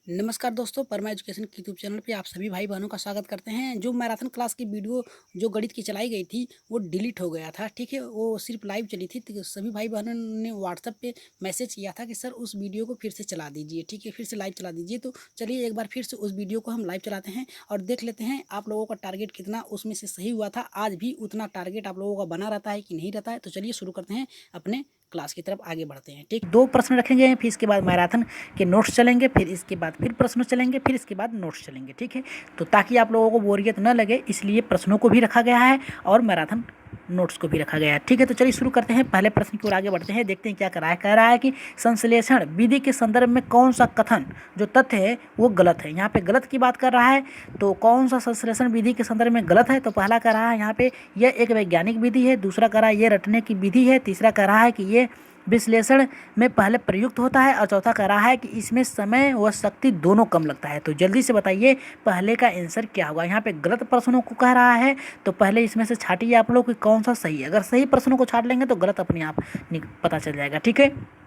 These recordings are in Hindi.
नमस्कार दोस्तों, परमा एजुकेशन के यूट्यूब चैनल पे आप सभी भाई बहनों का स्वागत करते हैं। जो मैराथन क्लास की वीडियो जो गणित की चलाई गई थी वो डिलीट हो गया था, ठीक है। वो सिर्फ लाइव चली थी, तो सभी भाई बहनों ने व्हाट्सएप पे मैसेज किया था कि सर उस वीडियो को फिर से चला दीजिए, ठीक है, फिर से लाइव चला दीजिए। तो चलिए एक बार फिर से उस वीडियो को हम लाइव चलाते हैं और देख लेते हैं आप लोगों का टारगेट कितना उसमें से सही हुआ था। आज भी उतना टारगेट आप लोगों का बना रहता है कि नहीं रहता है। तो चलिए शुरू करते हैं, अपने क्लास की तरफ आगे बढ़ते हैं। ठीक, 2 प्रश्न रखेंगे, फिर इसके बाद मैराथन के नोट्स चलेंगे, फिर इसके बाद फिर प्रश्न चलेंगे, फिर इसके बाद नोट्स चलेंगे, ठीक है। तो ताकि आप लोगों को बोरियत न लगे इसलिए प्रश्नों को भी रखा गया है और मैराथन नोट्स को भी रखा गया है, ठीक है। तो चलिए शुरू करते हैं, पहले प्रश्न की ओर आगे बढ़ते हैं, देखते हैं क्या कर रहा है। कह रहा है कि संश्लेषण विधि के संदर्भ में कौन सा कथन जो तथ्य है वो गलत है। यहाँ पे गलत की बात कर रहा है, तो कौन सा संश्लेषण विधि के संदर्भ में गलत है। तो पहला कह रहा है यहाँ पे यह एक वैज्ञानिक विधि है, दूसरा कह रहा है ये रटने की विधि है, तीसरा कह रहा है कि ये विश्लेषण में पहले प्रयुक्त होता है और चौथा कह रहा है कि इसमें समय व शक्ति दोनों कम लगता है। तो जल्दी से बताइए पहले का आंसर क्या होगा। यहाँ पे गलत प्रश्नों को कह रहा है, तो पहले इसमें से छाटिए आप लोग कि कौन सा सही है। अगर सही प्रश्नों को छाट लेंगे तो गलत अपने आप पता चल जाएगा, ठीक है।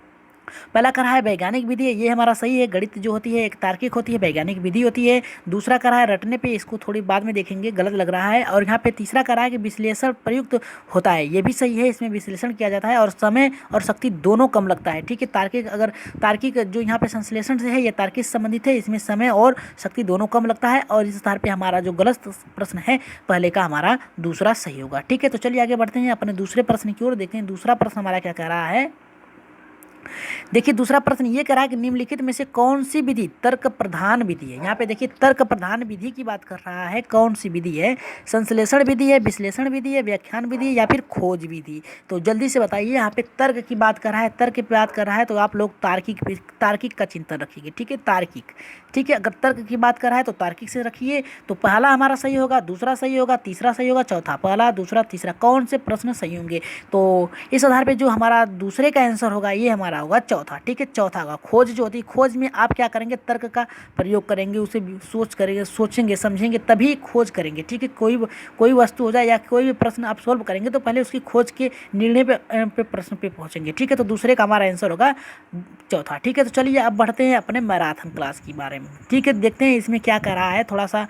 पहला कह रहा है वैज्ञानिक विधि है, ये हमारा सही है। गणित जो होती है एक तार्किक होती है, वैज्ञानिक विधि होती है। दूसरा कह रहा है रटने पे, इसको थोड़ी बाद में देखेंगे, गलत लग रहा है। और यहाँ पे तीसरा कह रहा है कि विश्लेषण प्रयुक्त होता है, ये भी सही है, इसमें विश्लेषण किया जाता है और समय और शक्ति दोनों कम लगता है, ठीक है। तार्किक, अगर तार्किक जो यहाँ पे संश्लेषण से है ये तार्किक से संबंधित है, इसमें समय और शक्ति दोनों कम लगता है। और इस आधार पे हमारा जो गलत प्रश्न है पहले का हमारा दूसरा सही होगा, ठीक है। तो चलिए आगे बढ़ते हैं अपने दूसरे प्रश्न की ओर, देखते हैं दूसरा प्रश्न हमारा क्या कह रहा है। देखिए दूसरा प्रश्न ये कह रहा है कि निम्नलिखित में से कौन सी विधि तर्क प्रधान विधि है। यहाँ पे देखिए तर्क प्रधान विधि की बात कर रहा है, कौन सी विधि है। संश्लेषण विधि है, विश्लेषण विधि है, व्याख्यान विधि है या फिर खोज विधि। तो जल्दी से बताइए, यहाँ पे तर्क की बात कर रहा है, तर्क की बात कर रहा है, तो आप लोग तार्किक का चिंतन रखिए, ठीक है, तार्किक, ठीक है। अगर तर्क की बात कर रहा है तो तार्किक से रखिए। तो पहला हमारा सही होगा, दूसरा सही होगा, तीसरा सही होगा, चौथा, पहला दूसरा तीसरा, कौन से प्रश्न सही होंगे। तो इस आधार पे जो हमारा दूसरे का आंसर होगा ये हमारा होगा चौथा, ठीक है, चौथा होगा। खोज जो होती है, खोज में आप क्या करेंगे, तर्क का प्रयोग करेंगे, उसे सोच करेंगे, सोचेंगे समझेंगे तभी खोज करेंगे, ठीक है। कोई वस्तु हो जाए या कोई भी प्रश्न आप सोल्व करेंगे तो पहले उसकी खोज के निर्णय पे प्रश्न पे पहुंचेंगे, ठीक है। तो दूसरे का हमारा आंसर होगा चौथा, ठीक है। तो चलिए अब बढ़ते हैं अपने मैराथन क्लास के बारे में, ठीक है। देखते हैं इसमें क्या कह रहा है, थोड़ा सा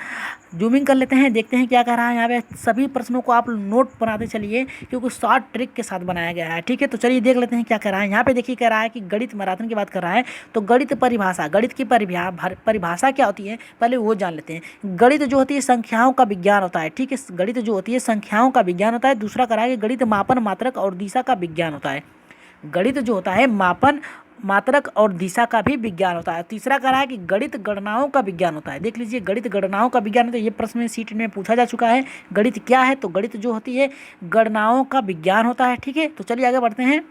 जूमिंग कर लेते हैं, देखते हैं क्या कह रहा है। यहाँ पे सभी प्रश्नों को आप नोट बनाते चलिए क्योंकि शॉर्ट ट्रिक के साथ बनाया गया है, ठीक है। तो चलिए देख लेते हैं क्या कह रहा है। यहाँ पे देखिए कह रहा है कि गणित मैराथन की बात कर रहा है, तो गणित परिभाषा, गणित की परिभाषा क्या होती है पहले वो जान लेते हैं। गणित जो होती है संख्याओं का विज्ञान होता है, ठीक है। गणित जो होती है संख्याओं का विज्ञान होता है। दूसरा कह रहा है कि गणित मापन, मात्रक और दिशा का विज्ञान होता है। गणित जो होता है मापन, मात्रक और दिशा का भी विज्ञान होता है। तीसरा कह रहा है कि गणित गणनाओं का विज्ञान होता है। देख लीजिए गणित गणनाओं का विज्ञान होता है, ये प्रश्न में सीट में पूछा जा चुका है। गणित क्या है, तो गणित जो होती है गणनाओं का विज्ञान होता है, ठीक है। तो चलिए आगे बढ़ते हैं।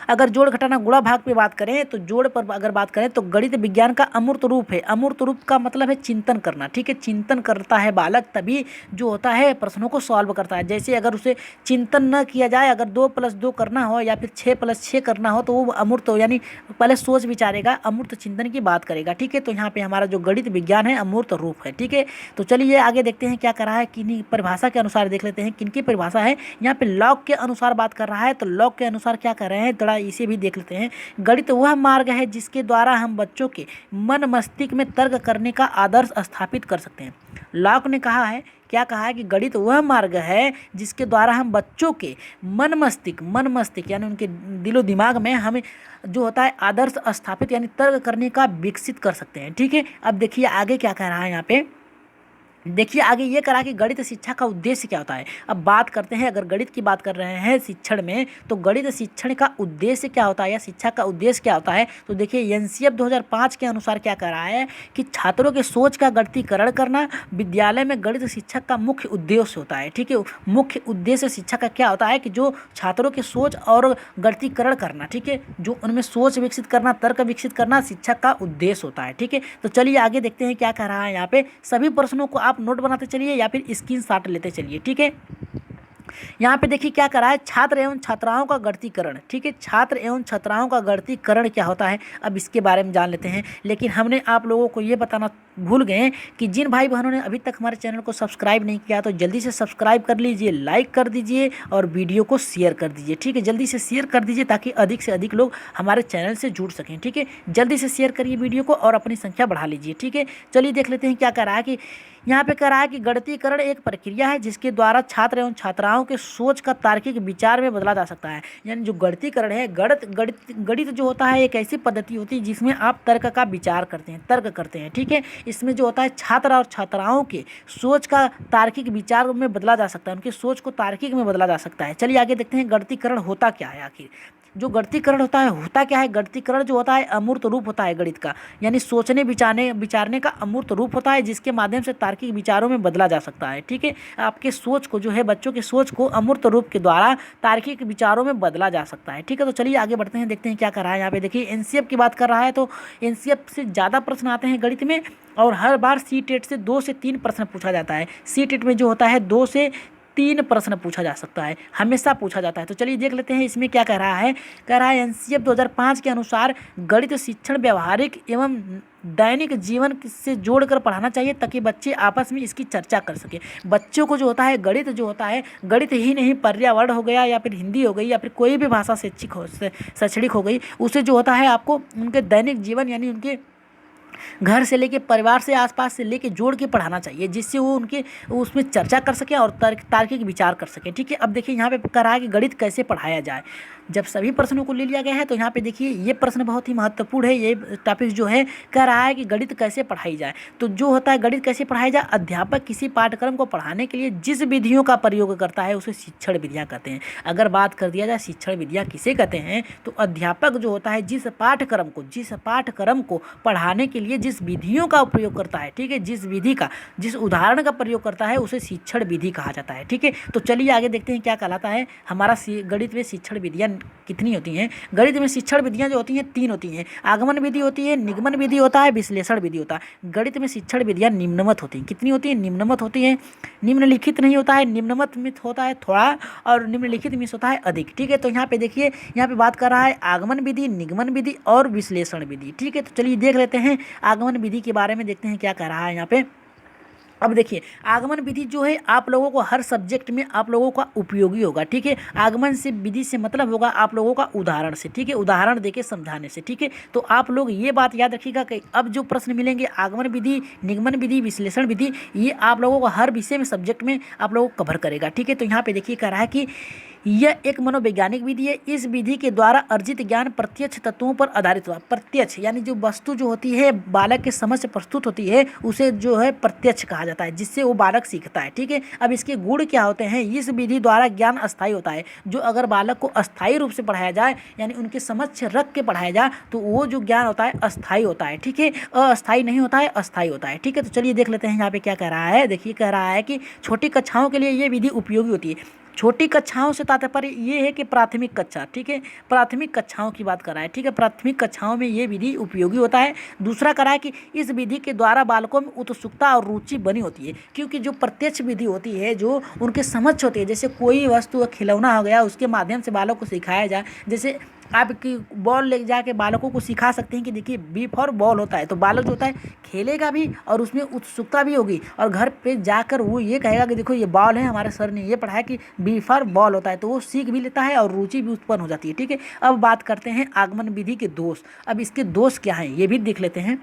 अगर जोड़ घटाना गुणा भाग पे बात करें तो जोड़ पर अगर बात करें तो गणित विज्ञान का अमूर्त रूप है। अमूर्त रूप का मतलब है चिंतन करना, ठीक है। चिंतन करता है बालक तभी जो होता है प्रश्नों को सॉल्व करता है। जैसे अगर उसे चिंतन न किया जाए, अगर 2+2 करना हो या फिर 6+6 करना हो तो वो अमूर्त हो, यानी पहले सोच विचारेगा, अमूर्त चिंतन की बात करेगा, ठीक है। तो यहाँ पे हमारा जो गणित विज्ञान है अमूर्त रूप है, ठीक है। तो चलिए आगे देखते हैं क्या कर रहा है, किन्हीं परिभाषा के अनुसार देख लेते हैं किनकी परिभाषा है। यहाँ पे लॉग के अनुसार बात कर रहा है, तो लॉग के अनुसार क्या कर रहे हैं थोड़ा इसे भी देख लेते हैं। गणित वह मार्ग है जिसके द्वारा हम बच्चों के मन मस्तिष्क में तर्क करने का आदर्श स्थापित कर सकते हैं। लॉक ने कहा है, क्या कहा है कि गणित वह मार्ग है जिसके द्वारा हम बच्चों के मन मस्तिष्क यानी उनके दिलो दिमाग में हमें जो होता है आदर्श स्थापित यानी तर्क करने का विकसित कर सकते हैं, ठीक है। अब देखिए आगे क्या कह रहा है यहाँ पे। देखिए आगे ये करा कि गणित शिक्षा का उद्देश्य क्या होता है। अब बात करते हैं, अगर गणित की बात कर रहे हैं शिक्षण में, तो गणित शिक्षण का उद्देश्य क्या होता है या शिक्षा का उद्देश्य क्या होता है। तो देखिए एनसीएफ 2005 के अनुसार क्या कर रहा है कि छात्रों के सोच का गणितीकरण करना विद्यालय में गणित शिक्षक का मुख्य उद्देश्य होता है, ठीक है। मुख्य उद्देश्य शिक्षा का क्या होता है कि जो छात्रों की सोच और गणितीकरण करना, ठीक है, जो उनमें सोच विकसित करना, तर्क विकसित करना शिक्षक का उद्देश्य होता है, ठीक है। तो चलिए आगे देखते हैं क्या कह रहा है यहाँ पे। सभी प्रश्नों को आप नोट बनाते चलिए या फिर स्क्रीनशॉट लेते चलिए, ठीक है। यहाँ पे देखिए क्या करा है, छात्र एवं छात्राओं का गणतीकरण। ठीक है, छात्र एवं छात्राओं का गणतीकरण क्या होता है, अब इसके बारे में जान लेते हैं। लेकिन हमने आप लोगों को ये बताना भूल गए कि जिन भाई बहनों ने अभी तक हमारे चैनल को सब्सक्राइब नहीं किया तो जल्दी से सब्सक्राइब कर लीजिए, लाइक कर दीजिए और वीडियो को शेयर कर दीजिए। ठीक है, जल्दी से शेयर कर दीजिए ताकि अधिक से अधिक लोग हमारे चैनल से जुड़ सकें। ठीक है, जल्दी से शेयर करिए वीडियो को और अपनी संख्या बढ़ा लीजिए। ठीक है, चलिए देख लेते हैं क्या कर रहा है कि यहाँ पे कह रहा है कि गणितीकरण एक प्रक्रिया है जिसके द्वारा छात्र एवं छात्राओं के सोच का तार्किक विचार में बदला जा सकता है। यानी जो गणितीकरण है, गणित जो होता है एक ऐसी पद्धति होती है जिसमें आप तर्क का विचार करते हैं, तर्क करते हैं। ठीक है, इसमें जो होता है छात्र और छात्राओं के सोच का तार्किक विचार में बदला जा सकता है, उनकी सोच को तार्किक में बदला जा सकता है। चलिए आगे देखते हैं गणितीकरण होता क्या है। आखिर जो गणितीकरण होता क्या है, गणितीकरण जो होता है अमूर्त रूप होता है गणित का, यानी सोचने विचारने का अमूर्त रूप होता है जिसके माध्यम से तार्किक विचारों में बदला जा सकता है। ठीक है, आपके सोच को जो है, बच्चों के सोच को अमूर्त रूप के द्वारा तार्किक विचारों में बदला जा सकता है। ठीक है, तो चलिए आगे बढ़ते हैं, देखते हैं क्या कर रहा है। यहाँ पे देखिए एनसीएफ की बात कर रहा है, तो एनसीएफ से ज़्यादा प्रश्न आते हैं गणित में और हर बार सीटेट से 2 से 3 प्रश्न पूछा जाता है। सीटेट में जो होता है 2 से 3 प्रश्न पूछा जा सकता है, हमेशा पूछा जाता है। तो चलिए देख लेते हैं इसमें क्या कह रहा है। कह रहा है एनसीएफ 2005 के अनुसार गणित शिक्षण व्यावहारिक एवं दैनिक जीवन से जोड़कर पढ़ाना चाहिए ताकि बच्चे आपस में इसकी चर्चा कर सके। बच्चों को जो होता है गणित जो होता है, गणित ही नहीं पर्यावरण हो गया या फिर हिंदी हो गई या फिर कोई भी भाषा शैक्षणिक हो गई, उसे जो होता है आपको उनके दैनिक जीवन यानी उनके घर से लेके परिवार से आसपास से लेके जोड़ के पढ़ाना चाहिए जिससे वो उनके उसमें चर्चा कर सकें और तार्किक विचार कर सकें। ठीक है, अब देखिए यहाँ पे कह रहा है कि गणित कैसे पढ़ाया जाए। जब सभी प्रश्नों को ले लिया गया है तो यहाँ पे देखिए ये प्रश्न बहुत ही महत्वपूर्ण है। ये टॉपिक जो है कह रहा है कि गणित कैसे पढ़ाई जाए। तो जो होता है गणित कैसे पढ़ाई जाए, अध्यापक किसी पाठ्यक्रम को पढ़ाने के लिए जिस विधियों का प्रयोग करता है उसे शिक्षण विधियाँ कहते हैं। अगर बात कर दिया जाए शिक्षण विधियाँ किसे कहते हैं, तो अध्यापक जो होता है जिस पाठ्यक्रम को पढ़ाने के लिए जिस विधियों का उपयोग करता है, ठीक है, जिस उदाहरण का प्रयोग करता है उसे शिक्षण विधि कहा जाता है। ठीक है, तो चलिए आगे देखते हैं क्या कहलाता है हमारा गणित में शिक्षण विधियाँ कितनी होती हैं। गणित में शिक्षण विधियाँ जो होती हैं 3 होती हैं, आगमन विधि होती है, निगमन विधि होता है, विश्लेषण विधि होता है। गणित में शिक्षण विधियाँ निम्नमत होती हैं। कितनी होती हैं? निम्नमत होती हैं। निम्नलिखित नहीं होता है, निम्नमत में होता है थोड़ा और निम्नलिखित में होता है अधिक। ठीक है, तो यहाँ पे देखिए यहाँ पे बात कर रहा है आगमन विधि, निगमन विधि और विश्लेषण विधि। ठीक है, तो चलिए देख लेते हैं आगमन विधि के बारे में, देखते हैं क्या कह रहा है यहाँ पे। अब देखिए आगमन विधि जो है आप लोगों को हर सब्जेक्ट में आप लोगों का उपयोगी होगा। ठीक है, आगमन से विधि से मतलब होगा आप लोगों का उदाहरण से। ठीक है, उदाहरण देके समझाने से। ठीक है, तो आप लोग ये बात याद रखिएगा कि अब जो प्रश्न मिलेंगे आगमन विधि, निगमन विधि, विश्लेषण विधि, ये आप लोगों को हर विषय में सब्जेक्ट में आप लोगों को कवर करेगा। ठीक है, तो यहाँ पे देखिए कह रहा है कि यह एक मनोवैज्ञानिक विधि है। इस विधि के द्वारा अर्जित ज्ञान प्रत्यक्ष तत्वों पर आधारित हुआ। प्रत्यक्ष यानी जो वस्तु जो होती है बालक के समझ से प्रस्तुत होती है उसे जो है प्रत्यक्ष कहा जाता है, जिससे वो बालक सीखता है। ठीक है, अब इसके गुण क्या होते हैं, इस विधि द्वारा ज्ञान अस्थायी होता है। जो अगर बालक को अस्थायी रूप से पढ़ाया जाए यानी उनके समक्ष रख के पढ़ाया जाए तो वो जो ज्ञान होता है अस्थायी होता है। ठीक है, अस्थायी नहीं होता है, अस्थायी होता है। ठीक है, तो चलिए देख लेते हैं यहाँ पे क्या कह रहा है। देखिए कह रहा है कि छोटी कक्षाओं के लिए ये विधि उपयोगी होती है। छोटी कक्षाओं से तात्पर्य ये है कि प्राथमिक कक्षा। ठीक है, प्राथमिक कक्षाओं की बात कर रहा है। ठीक है, प्राथमिक कक्षाओं में ये विधि उपयोगी होता है। दूसरा कह रहा है कि इस विधि के द्वारा बालकों में उत्सुकता और रुचि बनी होती है, क्योंकि जो प्रत्यक्ष विधि होती है जो उनके समझ होती है, जैसे कोई वस्तु खिलौना हो गया उसके माध्यम से बालक को सिखाया जाए। जैसे आपकी बॉल ले जाके बालकों को सिखा सकते हैं कि देखिए बी फॉर बॉल होता है, तो बालक जो होता है खेलेगा भी और उसमें उत्सुकता भी होगी और घर पे जाकर वो ये कहेगा कि देखो ये बॉल है, हमारे सर ने ये पढ़ाया कि बी फॉर बॉल होता है, तो वो सीख भी लेता है और रुचि भी उत्पन्न हो जाती है। ठीक है, अब बात करते हैं आगमन विधि के दोष। अब इसके दोष क्या हैं ये भी देख लेते हैं।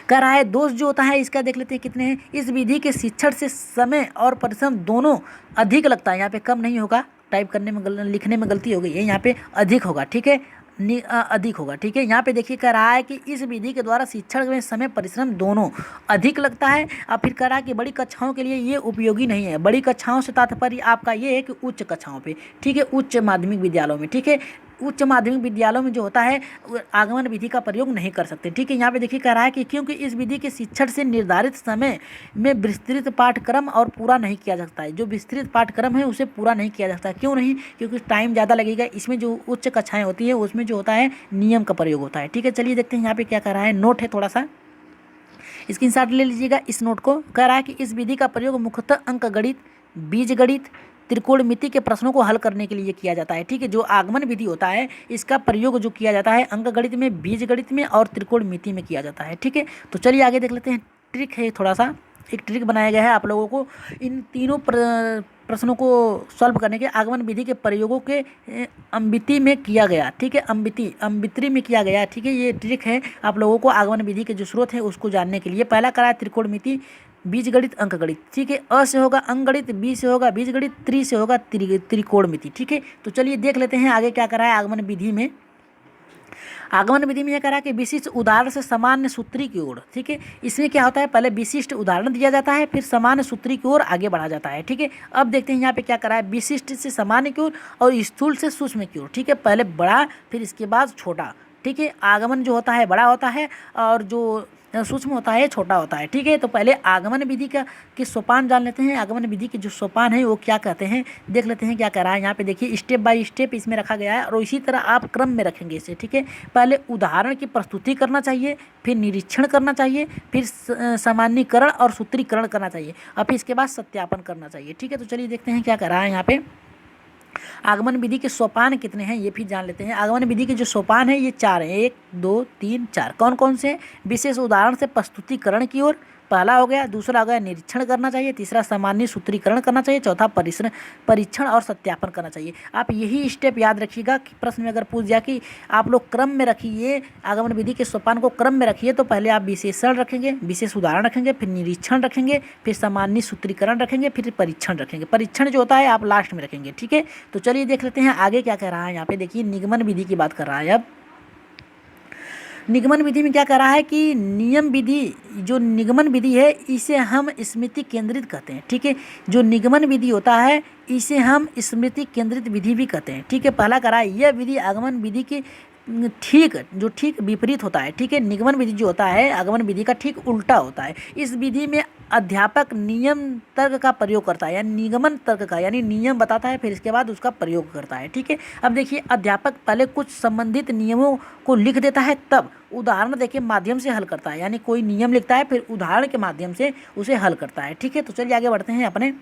कह रहा है दोष जो होता है इसका देख लेते हैं कितने हैं। इस विधि के शिक्षण से समय और परिश्रम दोनों अधिक लगता है। यहाँ पे कम नहीं होगा, टाइप करने में लिखने में गलती हो गई है, यहाँ पे अधिक होगा। ठीक है, अधिक होगा। ठीक है, यहाँ पे देखिए कह रहा है कि इस विधि के द्वारा शिक्षण में समय परिश्रम दोनों अधिक लगता है। अब फिर कह रहा है कि बड़ी कक्षाओं के लिए ये उपयोगी नहीं है। बड़ी कक्षाओं से तात्पर्य आपका ये है कि उच्च कक्षाओं पे। ठीक है, उच्च माध्यमिक विद्यालयों में। ठीक है, उच्च माध्यमिक विद्यालयों में जो होता है आगमन विधि का प्रयोग नहीं कर सकते। ठीक है, यहाँ पे देखिए कह रहा है कि क्योंकि इस विधि के शिक्षण से निर्धारित समय में विस्तृत पाठ्यक्रम और पूरा नहीं किया जा सकता है। जो विस्तृत पाठ्यक्रम है उसे पूरा नहीं किया जा सकता। क्यों नहीं? क्योंकि टाइम ज़्यादा लगेगा। इसमें जो उच्च कक्षाएँ होती है उसमें जो होता है नियम का प्रयोग होता है। ठीक है, चलिए देखते हैं यहाँ पे क्या कह रहा है। नोट है थोड़ा सा, स्क्रीनशॉट ले लीजिएगा इस नोट को। कह रहा है कि इस विधि का प्रयोग मुख्यतः अंक गणित, बीज गणित त्रिकोणमिति के प्रश्नों को हल करने के लिए किया जाता है। ठीक है, जो आगमन विधि होता है इसका प्रयोग जो किया जाता है अंकगणित में, बीजगणित में और त्रिकोणमिति में किया जाता है। ठीक है, तो चलिए आगे देख लेते हैं। ट्रिक है, थोड़ा सा एक ट्रिक बनाया गया है आप लोगों को इन तीनों प्रश्नों को सॉल्व करने के। आगमन विधि के प्रयोगों के अम्बिति में किया गया। ठीक है, अम्बित्री में किया गया। ठीक है, ये ट्रिक है आप लोगों को आगमन विधि के जो स्रोत है उसको जानने के लिए। पहला करा है त्रिकोणमिति, बीजगणित, अंकगणित। ठीक है, अ से होगा अंकगणित, बी से होगा बीजगणित, त्रि से होगा त्रिकोणमिति। ठीक है, तो चलिए देख लेते हैं आगे क्या करा है आगमन विधि में। आगमन विधि में यह करा कि विशिष्ट उदाहरण से सामान्य सूत्री की ओर। ठीक है, इसमें क्या होता है, पहले विशिष्ट उदाहरण दिया जाता है, फिर सामान्य सूत्री की ओर आगे बढ़ा जाता है। ठीक है, अब देखते हैं यहाँ पे क्या करा है, विशिष्ट से सामान्य की ओर और स्थूल से सूक्ष्म की ओर। ठीक है, पहले बड़ा फिर इसके बाद छोटा। ठीक है, आगमन जो होता है बड़ा होता है और जो सूक्ष्म होता है छोटा होता है। ठीक है, तो पहले आगमन विधि का के सोपान जान लेते हैं। आगमन विधि के जो सोपान है वो क्या कहते हैं, देख लेते हैं क्या कह रहा है। यहाँ पे देखिए स्टेप बाय स्टेप इसमें रखा गया है और इसी तरह आप क्रम में रखेंगे इसे। ठीक है, पहले उदाहरण की प्रस्तुति करना चाहिए, फिर निरीक्षण करना चाहिए, फिर सामान्यीकरण और सूत्रीकरण करना चाहिए, और फिर इसके बाद सत्यापन करना चाहिए। ठीक है, तो चलिए देखते हैं क्या कह रहा है यहाँ पे। आगमन विधि के सोपान कितने हैं ये भी जान लेते हैं। आगमन विधि के जो सोपान है ये 4 हैं, 1 2 3 4। कौन कौन से हैं, विशेष उदाहरण से प्रस्तुतिकरण की ओर पहला हो गया, दूसरा हो गया निरीक्षण करना चाहिए, तीसरा सामान्य सूत्रीकरण करना चाहिए, चौथा परीक्षण और सत्यापन करना चाहिए। आप यही स्टेप याद रखिएगा कि प्रश्न में अगर पूछ दिया कि आप लोग क्रम में रखिए, आगमन विधि के सोपान को क्रम में रखिए, तो पहले आप विशेषण रखेंगे, विशेष उदाहरण रखेंगे, फिर निरीक्षण रखेंगे, फिर सामान्य सूत्रीकरण रखेंगे, फिर परीक्षण रखेंगे। परीक्षण जो होता है आप लास्ट में रखेंगे। ठीक है, तो चलिए देख लेते हैं आगे क्या कह रहा है। यहाँ पे देखिए निगमन विधि की बात कर रहा है। अब निगमन विधि में क्या कह रहा है कि नियम विधि, जो निगमन विधि है इसे हम स्मृति केंद्रित कहते हैं। ठीक है, जो निगमन विधि होता है इसे हम स्मृति केंद्रित विधि भी कहते हैं। ठीक है, पहला कह रहा है यह विधि आगमन विधि की ठीक विपरीत होता है। ठीक है, निगमन विधि जो होता है आगमन विधि का ठीक उल्टा होता है। इस विधि में अध्यापक नियम तर्क का प्रयोग करता है, यानी निगमन तर्क का, यानी नियम बताता है फिर इसके बाद उसका प्रयोग करता है। ठीक है, अब देखिए अध्यापक पहले कुछ संबंधित नियमों को लिख देता है, तब उदाहरण देके माध्यम से हल करता है, यानी कोई नियम लिखता है फिर उदाहरण के माध्यम से उसे हल करता है। ठीक है, तो चलिए आगे बढ़ते हैं अपने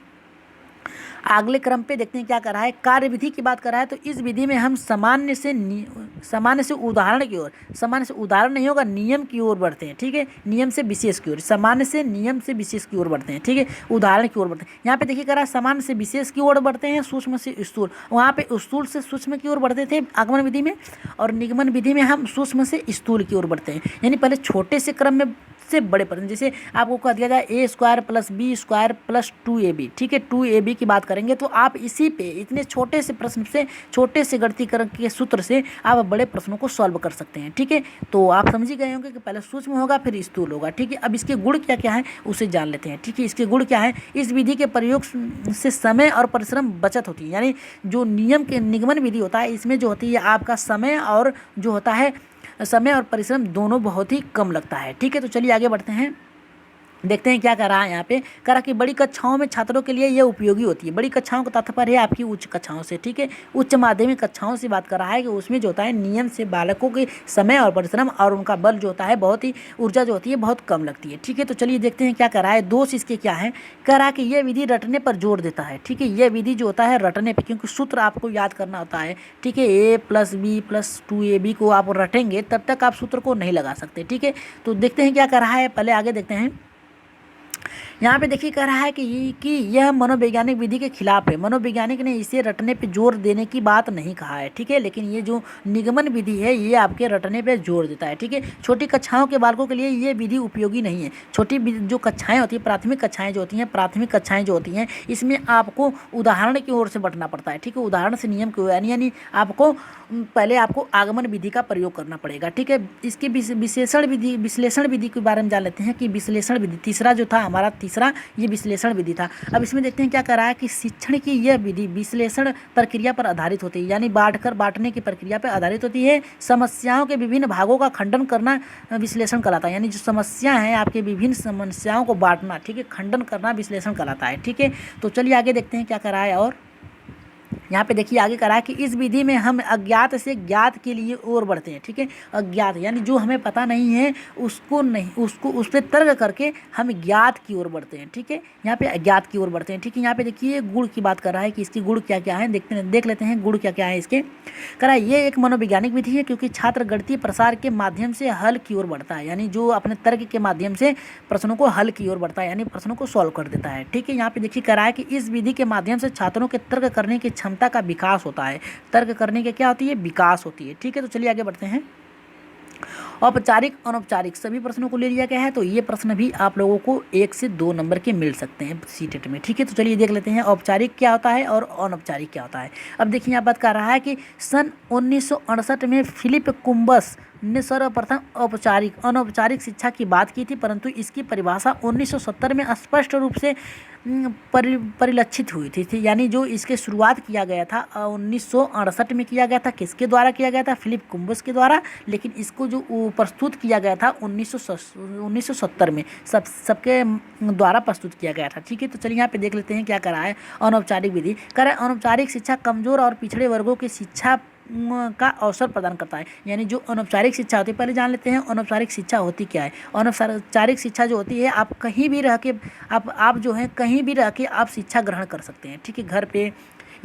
अगले क्रम पे। देखते हैं क्या कर रहा है, कार्य विधि की बात कर रहा है। तो इस विधि में हम सामान्य से उदाहरण की ओर, सामान्य से उदाहरण नहीं होगा, नियम की ओर बढ़ते हैं। ठीक है, नियम से विशेष की ओर, सामान्य से नियम से विशेष की ओर बढ़ते हैं। ठीक है, उदाहरण की ओर बढ़ते हैं। यहाँ पे देखिए कर रहा है सामान्य से विशेष की ओर बढ़ते हैं, सूक्ष्म से स्थूल। वहाँ पे स्थूल से सूक्ष्म की ओर बढ़ते थे आगमन विधि में, और निगमन विधि में हम सूक्ष्म से स्थूल की ओर बढ़ते हैं, यानी पहले छोटे से क्रम में से बड़े प्रश्न। जैसे आपको कह दिया जाए a² + b² + 2ab। ठीक है, 2ab की बात करेंगे तो आप इसी पे इतने छोटे से प्रश्न से, छोटे से गणितीकरण के सूत्र से आप बड़े प्रश्नों को सॉल्व कर सकते हैं। ठीक है, तो आप समझ ही गए होंगे कि पहले सूक्ष्म होगा फिर स्थूल होगा। ठीक है, अब इसके गुण क्या क्या है उसे जान लेते हैं। ठीक है, इसके गुण क्या है, इस विधि के प्रयोग से समय और परिश्रम बचत होती है, यानी जो नियम के निगमन विधि होता है इसमें जो होती है आपका समय और जो होता है समय और परिश्रम दोनों बहुत ही कम लगता है। ठीक है, तो चलिए आगे बढ़ते हैं, देखते हैं क्या कर रहा है। यहाँ पे कह रहा कि बड़ी कक्षाओं में छात्रों के लिए यह उपयोगी होती है। बड़ी कक्षाओं का तात्पर्य है आपकी उच्च कक्षाओं से। ठीक है, उच्च माध्यमिक कक्षाओं से बात कर रहा है कि उसमें जो होता है नियम से बालकों के समय और परिश्रम और उनका बल जो होता है बहुत ही, ऊर्जा जो होती है बहुत कम लगती है। ठीक है, तो चलिए देखते हैं क्या कर रहा है। दोष इसके क्या है, कह रहा है कि यह विधि रटने पर जोर देता है। ठीक है, यह विधि जो होता है रटने पर, क्योंकि सूत्र आपको याद करना होता है। ठीक है, a + b + 2ab को आप रटेंगे तब तक आप सूत्र को नहीं लगा सकते। ठीक है, तो देखते हैं क्या कर रहा है, पहले आगे देखते हैं। यहाँ पे देखिए कह रहा है कि यह मनोवैज्ञानिक विधि के खिलाफ है। मनोवैज्ञानिक ने इसे रटने पे जोर देने की बात नहीं कहा है। ठीक है, लेकिन ये जो निगमन विधि है ये आपके रटने पे जोर देता है। ठीक है, छोटी कक्षाओं के बालकों के लिए ये विधि उपयोगी नहीं है। छोटी जो कक्षाएं होती है, प्राथमिक कक्षाएं जो होती हैं इसमें आपको उदाहरण की ओर से बढ़ना पड़ता है। ठीक है, उदाहरण से नियम की ओर, यानी आपको पहले आपको आगमन विधि का प्रयोग करना पड़ेगा। ठीक है, इसकी विश्लेषण विधि के बारे में जान लेते हैं कि विश्लेषण विधि तीसरा जो था हमारा, तीसरा ये विश्लेषण विधि था। अब इसमें देखते हैं क्या कर रहा है कि शिक्षण की यह विधि विश्लेषण प्रक्रिया पर आधारित होती है, यानी बांटने की प्रक्रिया पर आधारित होती है। समस्याओं के विभिन्न भागों का खंडन करना विश्लेषण कहलाता है, यानी जो समस्या है आपके विभिन्न समस्याओं को बांटना, ठीक है, खंडन करना विश्लेषण कहलाता है। ठीक है, तो चलिए आगे देखते हैं क्या कर रहा है। और यहाँ पे देखिए आगे करा है कि इस विधि में हम अज्ञात से ज्ञात के लिए ओर बढ़ते हैं। ठीक है, अज्ञात यानी जो हमें पता नहीं है उसको उस पर तर्क करके हम ज्ञात की ओर बढ़ते हैं। ठीक है, यहाँ पे अज्ञात की ओर बढ़ते हैं। ठीक है, यहाँ पे देखिए गुण की बात कर रहा है कि इसकी गुण क्या क्या है, देख लेते हैं गुण क्या क्या है इसके। करा ये एक मनोवैज्ञानिक विधि है क्योंकि छात्र गणितीय प्रसार के माध्यम से हल की ओर बढ़ता है, यानी जो अपने तर्क के माध्यम से प्रश्नों को हल की ओर बढ़ता है, यानी प्रश्नों को सॉल्व कर देता है। ठीक है, यहाँ पे देखिए करा है कि इस विधि के माध्यम से छात्रों के तर्क करने की क्षमता का विकास होता है। तर्क करने की क्या होती है, विकास होती है। ठीक है, तो चलिए आगे बढ़ते हैं। औपचारिक अनौपचारिक सभी प्रश्नों को ले लिया गया है, तो ये प्रश्न भी आप लोगों को 1 से 2 नंबर के मिल सकते हैं सीटेट में। ठीक है, तो चलिए देख लेते हैं औपचारिक क्या होता है और अनौपचारिक क्या होता है। अब देखिए यहाँ बात कर रहा है कि सन 1968 में फिलिप कुम्बस ने सर्वप्रथम अनौपचारिक शिक्षा की बात की थी, परंतु इसकी परिभाषा 1970 में स्पष्ट रूप से परिलक्षित हुई थी। यानी जो इसके शुरुआत किया गया था 1968 में किया गया था, किसके द्वारा किया गया था, फिलिप कुम्बस के द्वारा, लेकिन इसको जो प्रस्तुत किया गया था 1970 में सबके द्वारा प्रस्तुत किया गया था। ठीक है, तो चलिए यहाँ पे देख लेते हैं क्या करा है अनौपचारिक विधि। करा अनौपचारिक शिक्षा कमजोर और पिछड़े वर्गों की शिक्षा का अवसर प्रदान करता है। यानी जो अनौपचारिक शिक्षा होती है, पहले जान लेते हैं अनौपचारिक शिक्षा होती क्या है। अनौपचारिक शिक्षा जो होती है, आप कहीं भी रह के आप जो है कहीं भी रह के आप शिक्षा ग्रहण कर सकते हैं। ठीक है, घर पे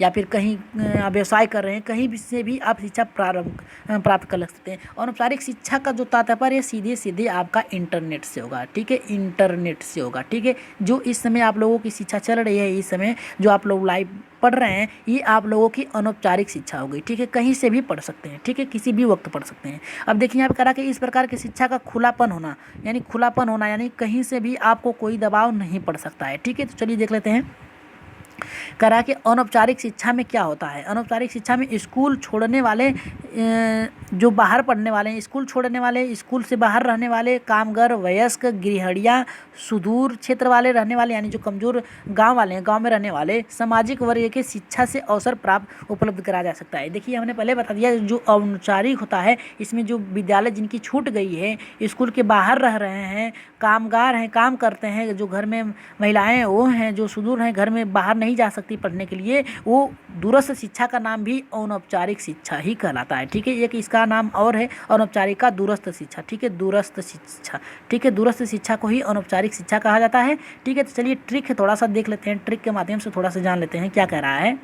या फिर कहीं आप व्यवसाय कर रहे हैं, कहीं भी से भी आप शिक्षा प्राप्त कर सकते हैं। अनौपचारिक शिक्षा का जो तात्पर्य सीधे आपका इंटरनेट से होगा। ठीक है, इंटरनेट से होगा। ठीक है, जो इस समय आप लोगों की शिक्षा चल रही है, इस समय जो आप लोग लाइव पढ़ रहे हैं, ये आप लोगों की अनौपचारिक शिक्षा हो गई। ठीक है, कहीं से भी पढ़ सकते हैं। ठीक है, किसी भी वक्त पढ़ सकते हैं। अब देखिए यहाँ पे करा कि इस प्रकार की शिक्षा का खुलापन होना यानी कहीं से भी आपको कोई दबाव नहीं पड़ सकता है। ठीक है, तो चलिए देख लेते हैं करा कि अनौपचारिक शिक्षा में क्या होता है। अनौपचारिक शिक्षा में स्कूल छोड़ने वाले जो बाहर पढ़ने वाले हैं, स्कूल छोड़ने वाले, स्कूल से बाहर रहने वाले, कामगार, वयस्क, गृहिणियाँ, सुदूर क्षेत्र वाले रहने वाले, यानी जो कमजोर गांव वाले हैं, गांव में रहने वाले सामाजिक वर्ग के शिक्षा से अवसर प्राप्त उपलब्ध कराया जा सकता है। देखिए हमने पहले बता दिया जो अनौपचारिक होता है, इसमें जो विद्यालय जिनकी छूट गई है, स्कूल के बाहर रह रहे हैं, कामगार हैं, काम करते हैं, जो घर में महिलाएं वो हैं, जो सुदूर हैं, घर में बाहर नहीं जा सकती पढ़ने के लिए, वो दूरस्थ शिक्षा का नाम भी अनौपचारिक शिक्षा ही कहलाता है। ठीक है, एक इसका नाम और है अनौपचारिक का दूरस्थ शिक्षा। ठीक है, दूरस्थ शिक्षा। ठीक है, दूरस्थ शिक्षा को ही अनौपचारिक शिक्षा कहा जाता है। ठीक है, तो चलिए ट्रिक है थोड़ा सा देख लेते हैं, ट्रिक के माध्यम से थोड़ा सा जान लेते हैं क्या कह रहा है।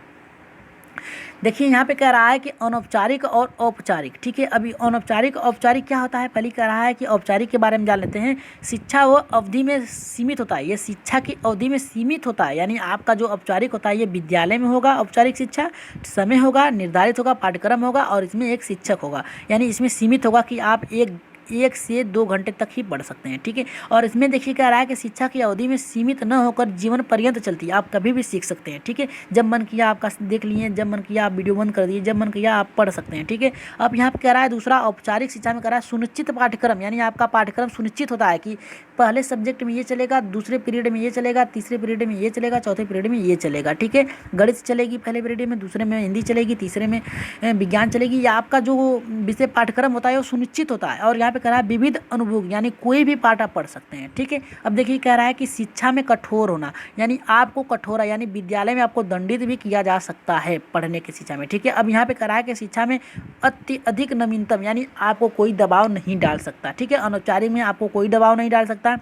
देखिए यहाँ पे कह रहा है कि अनौपचारिक और औपचारिक। ठीक है, अभी अनौपचारिक औपचारिक क्या होता है, पहले कह रहा है कि औपचारिक के बारे में जान लेते हैं। शिक्षा वो अवधि में सीमित होता है, ये शिक्षा की अवधि में सीमित होता है। यानी आपका जो औपचारिक होता है ये विद्यालय में होगा, औपचारिक शिक्षा, समय होगा, निर्धारित होगा, पाठ्यक्रम होगा और इसमें एक शिक्षक होगा। यानी इसमें सीमित होगा कि आप 1 से 2 घंटे तक ही पढ़ सकते हैं। ठीक है, और इसमें देखिए क्या रहा है कि शिक्षा की अवधि में सीमित न होकर जीवन पर्यंत चलती है, आप कभी भी सीख सकते हैं। ठीक है, जब मन किया आपका देख लिए, जब मन किया आप वीडियो बंद कर दिए, जब मन किया आप पढ़ सकते हैं। ठीक है, अब यहाँ पे कह रहा है दूसरा औपचारिक शिक्षा में कह रहा है सुनिश्चित पाठ्यक्रम, यानी आपका पाठ्यक्रम सुनिश्चित होता है कि पहले सब्जेक्ट में ये चलेगा, दूसरे पीरियड में ये चलेगा, तीसरे पीरियड में ये चलेगा, चौथे पीरियड में ये चलेगा। ठीक है, गणित चलेगी पहले पीरियड में, दूसरे में हिंदी चलेगी, तीसरे में विज्ञान चलेगी। या आपका जो विषय पाठ्यक्रम होता है वो सुनिश्चित होता है। और यहाँ पे कह रहा है विविध अनुभव, यानी कोई भी पाठ आप पढ़ सकते हैं। ठीक है, अब देखिए कह रहा है कि शिक्षा में कठोर होना, यानी आपको कठोर, यानी विद्यालय में आपको दंडित भी किया जा सकता है पढ़ने की शिक्षा में। ठीक है, अब यहाँ पे कह रहा है कि शिक्षा में अधिक नवीनतम, यानी आपको कोई दबाव नहीं डाल सकता। ठीक है, अनौपचारिक में आपको कोई दबाव नहीं डाल सकता,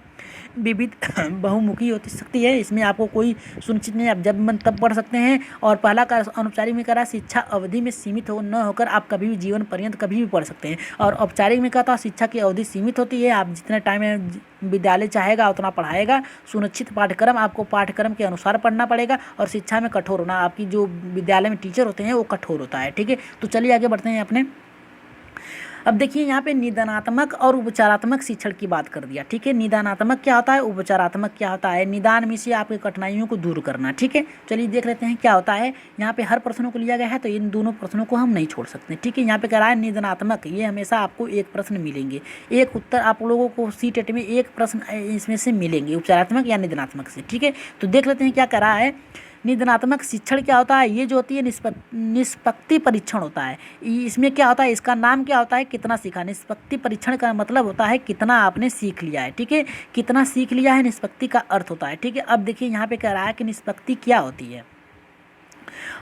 विविध बहुमुखी होती सकती है, इसमें आपको कोई सुनिश्चित नहीं, आप जब मन तब पढ़ सकते हैं। और पहला का अनौपचारिक में कह रहा है शिक्षा अवधि में सीमित हो न होकर आप कभी भी जीवन पर्यंत कभी भी पढ़ सकते हैं। और औपचारिक में कहता है शिक्षा की अवधि सीमित होती है, आप जितने टाइम में विद्यालय चाहेगा उतना पढ़ाएगा, सुनिश्चित पाठ्यक्रम, आपको पाठ्यक्रम के अनुसार पढ़ना पड़ेगा। और शिक्षा में कठोर होना, आपकी जो विद्यालय में टीचर होते हैं वो कठोर होता है। ठीक है, तो चलिए आगे बढ़ते हैं अपने। अब देखिए यहाँ पे निदानात्मक और उपचारात्मक शिक्षण की बात कर दिया। ठीक है, निदानात्मक क्या होता है, उपचारात्मक क्या होता है। निदान में से आपकी कठिनाइयों को दूर करना। ठीक है, चलिए देख लेते हैं क्या होता है। यहाँ पे हर प्रश्नों को लिया गया है, तो इन दोनों प्रश्नों को हम नहीं छोड़ सकते। ठीक है, यहाँ पे कह रहा है निदानात्मक, ये हमेशा आपको एक प्रश्न मिलेंगे, एक उत्तर आप लोगों को सीटेट में एक प्रश्न इसमें से मिलेंगे, उपचारात्मक या निदानात्मक से। ठीक है, तो देख लेते हैं क्या कह रहा है। निदानात्मक शिक्षण क्या होता है, ये जो होती है निष्पत्ति परीक्षण होता है। इसमें क्या होता है, इसका नाम क्या होता है, कितना सीखा। निष्पत्ति परीक्षण का मतलब होता है कितना आपने सीख लिया है। ठीक है, कितना सीख लिया है, निष्पत्ति का अर्थ होता है। ठीक है, अब देखिए यहाँ पे कह रहा है कि निष्पत्ति क्या होती है।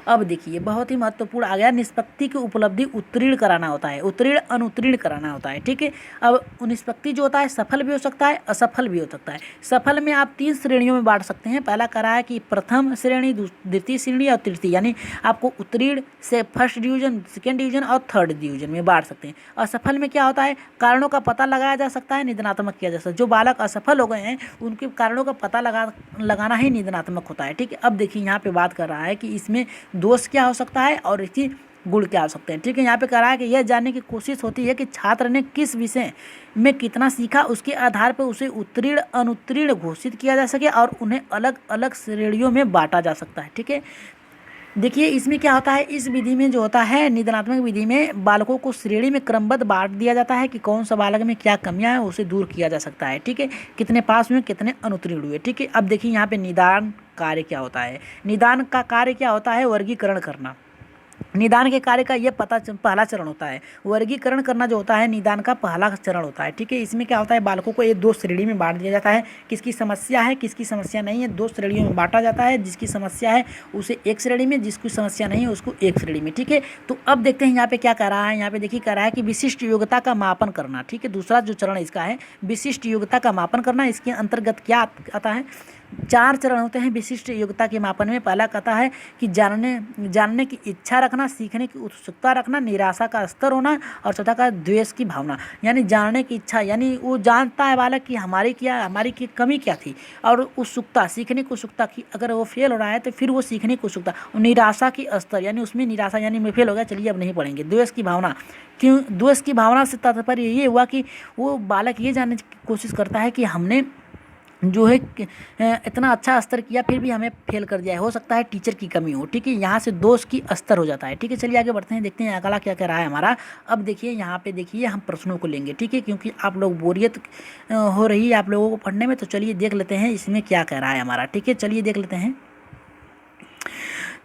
अब देखिए बहुत ही महत्वपूर्ण आ गया, निष्पत्ति की उपलब्धि उत्तीर्ण कराना होता है, उत्तीर्ण अनुत्तीर्ण कराना होता है, ठीक है। अब निष्पत्ति जो होता है सफल भी हो सकता है, असफल भी हो सकता है। सफल में आप 3 श्रेणियों में बांट सकते हैं। पहला कह रहा है कि प्रथम श्रेणी, द्वितीय श्रेणी और तृतीय, यानी आपको उत्तीर्ण से फर्स्ट डिवीजन, सेकेंड डिवीजन और थर्ड डिवीजन में बांट सकते हैं। असफल में क्या होता है, कारणों का पता लगाया जा सकता है, निदानात्मक किया जा सकता है। जो बालक असफल हो गए हैं उनके कारणों का पता लगाना ही निदानात्मक होता है, ठीक है। अब देखिए यहाँ पे बात कर रहा है कि इसमें दोष क्या हो सकता है और इसकी गुण क्या हो सकते हैं, ठीक है। यहाँ पे कह रहा है कि यह जानने की कोशिश होती है कि छात्र ने किस विषय में कितना सीखा, उसके आधार पर उसे उत्तीर्ण अनुत्तीर्ण घोषित किया जा सके और उन्हें अलग अलग श्रेणियों में बांटा जा सकता है, ठीक है। देखिए इसमें क्या होता है, इस विधि में जो होता है निदानात्मक विधि में बालकों को श्रेणी में क्रमबद्ध बांट दिया जाता है कि कौन सा बालक में क्या कमियां हैं उसे दूर किया जा सकता है, ठीक है। कितने पास हुए, कितने अनुत्तीर्ण हुए, ठीक है। अब देखिए यहाँ पे निदान कार्य क्या होता है। निदान का कार्य क्या होता है, वर्गीकरण करना। निदान के कार्य का यह पहला चरण होता है। वर्गीकरण करना जो होता है निदान का पहला चरण होता है, ठीक है। इसमें क्या होता है, बालकों को एक 2 श्रेणी में बांट दिया जाता है। किसकी समस्या है, किसकी समस्या नहीं है, 2 श्रेणियों में बांटा जाता है। जिसकी समस्या है उसे एक श्रेणी में, जिसकी समस्या नहीं है उसको एक श्रेणी में, ठीक है। तो अब देखते हैं यहाँ पे क्या कह रहा है। यहाँ पे देखिए कह रहा है कि विशिष्ट योग्यता का मापन करना, ठीक है। दूसरा जो चरण इसका है विशिष्ट योग्यता का मापन करना। इसके अंतर्गत क्या आता है, 4 चरण होते हैं विशिष्ट योग्यता के मापन में। पहला कहता है कि जानने की इच्छा रखना, सीखने की उत्सुकता रखना, निराशा का स्तर होना और चौथा का द्वेष की भावना। यानी जानने की इच्छा, यानी वो जानता है बालक कि हमारी की कमी क्या थी, और उत्सुकता, सीखने की उत्सुकता की अगर वो फेल हो रहा है तो फिर वो सीखने की उत्सुकता। निराशा की स्तर, यानी उसमें निराशा, यानी मैं फेल हो गया, चलिए अब नहीं पढ़ेंगे। द्वेष की भावना, क्यों द्वेष की भावना से तात्पर्य ये हुआ कि वो बालक ये जानने की कोशिश करता है कि हमने जो है इतना अच्छा स्तर किया फिर भी हमें फेल कर दिया है, हो सकता है टीचर की कमी हो, ठीक है। यहाँ से दोष की स्तर हो जाता है, ठीक है। चलिए आगे बढ़ते हैं, देखते हैं अगला क्या कह रहा है हमारा। अब देखिए यहाँ पे देखिए हम प्रश्नों को लेंगे, ठीक है, क्योंकि आप लोग बोरियत हो रही है आप लोगों को पढ़ने में। तो चलिए देख लेते हैं इसमें क्या कह रहा है हमारा, ठीक है। चलिए देख लेते हैं।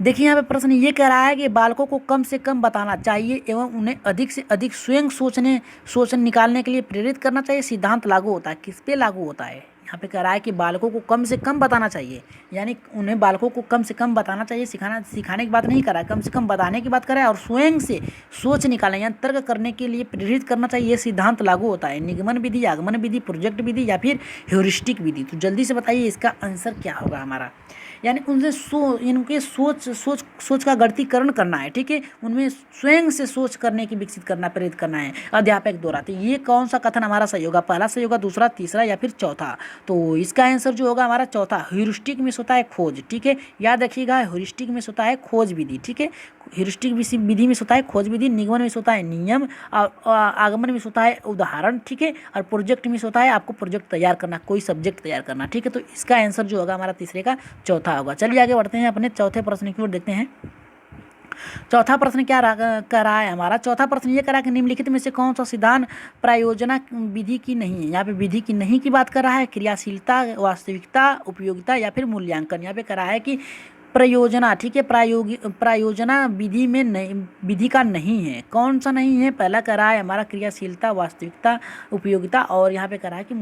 देखिए यहाँ पे प्रश्न ये कह रहा है कि बालकों को कम से कम बताना चाहिए एवं उन्हें अधिक से अधिक स्वयं सोच निकालने के लिए प्रेरित करना चाहिए। सिद्धांत लागू होता है, किस पे लागू होता है। यहाँ पे कह रहा है कि बालकों को कम से कम बताना चाहिए, यानी उन्हें बालकों को कम से कम बताना चाहिए। सिखाने की बात नहीं कर रहा है, कम से कम बताने की बात कर रहा है। और स्वयं से सोच निकालने यानी तर्क करने के लिए प्रेरित करना चाहिए, ये सिद्धांत लागू होता है। निगमन विधि, आगमन विधि, प्रोजेक्ट विधि या फिर ह्यूरिस्टिक विधि। तो जल्दी से बताइए इसका आंसर क्या होगा हमारा। यानी उनसे इनके सोच का गणितीकरण करना है, ठीक है। उनमें स्वयं से सोच करने की विकसित करना, प्रेरित करना है। अध्यापक द्वारा। तो ये कौन सा कथन हमारा सही होगा, पहला सही होगा, दूसरा, तीसरा या फिर चौथा। तो इसका आंसर जो होगा हमारा चौथा। ह्यूरिस्टिक में होता है खोज, ठीक है, याद रखिएगा। ह्यूरिस्टिक में होता है खोज विधि, ठीक है। ह्यूरिस्टिक विधि में होता है खोज विधि, निगमन में होता है नियम, और आगमन में होता है उदाहरण, ठीक है। और प्रोजेक्ट में होता है आपको प्रोजेक्ट तैयार करना, कोई सब्जेक्ट तैयार करना, ठीक है। तो इसका आंसर जो होगा हमारा तीसरे का चौथा होगा। चलिए आगे बढ़ते हैं अपने चौथे प्रश्न की ओर, देखते हैं चौथा प्रश्न क्या कह रहा है हमारा। चौथा प्रश्न ये कह रहा है कि निम्नलिखित में से कौन सा सिद्धांत प्रायोजना विधि की नहीं है। यहाँ पे विधि की नहीं की बात कर रहा है। क्रियाशीलता, वास्तविकता, उपयोगिता या फिर मूल्यांकन। यहाँ पे कह रहा है कि प्रयोजना, ठीक है, प्रायोजना विधि में नहीं, विधि का नहीं है। कौन सा नहीं है, पहला कह रहा है हमारा क्रियाशीलता, वास्तविकता, उपयोगिता, और यहाँ पे कह रहा है कि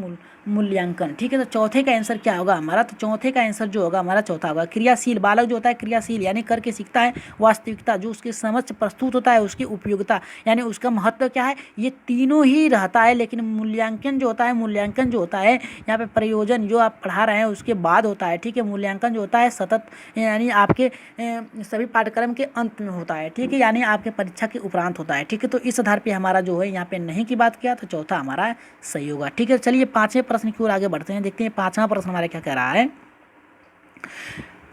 मूल्यांकन, ठीक है। तो चौथे का आंसर क्या होगा हमारा। तो चौथे का आंसर जो होगा हमारा चौथा होगा। क्रियाशील, बालक जो होता है क्रियाशील यानी करके सीखता है। वास्तविकता, जो उसके समझ प्रस्तुत होता है। उसकी उपयोगिता यानी उसका महत्व क्या है, ये तीनों ही रहता है। लेकिन मूल्यांकन जो होता है यहाँ पे प्रयोजन जो आप पढ़ा रहे हैं उसके बाद होता है, ठीक है। मूल्यांकन जो होता है सतत यानी आपके सभी पाठ्यक्रम के अंत में होता है, ठीक है, यानी आपके परीक्षा के उपरांत होता है, ठीक है। तो इस आधार पे हमारा जो है यहाँ पे नहीं की बात किया, तो चौथा हमारा सही होगा, ठीक है। चलिए पांचवें प्रश्न की ओर आगे बढ़ते हैं, देखते हैं पांचवा प्रश्न हमारा क्या कह रहा है।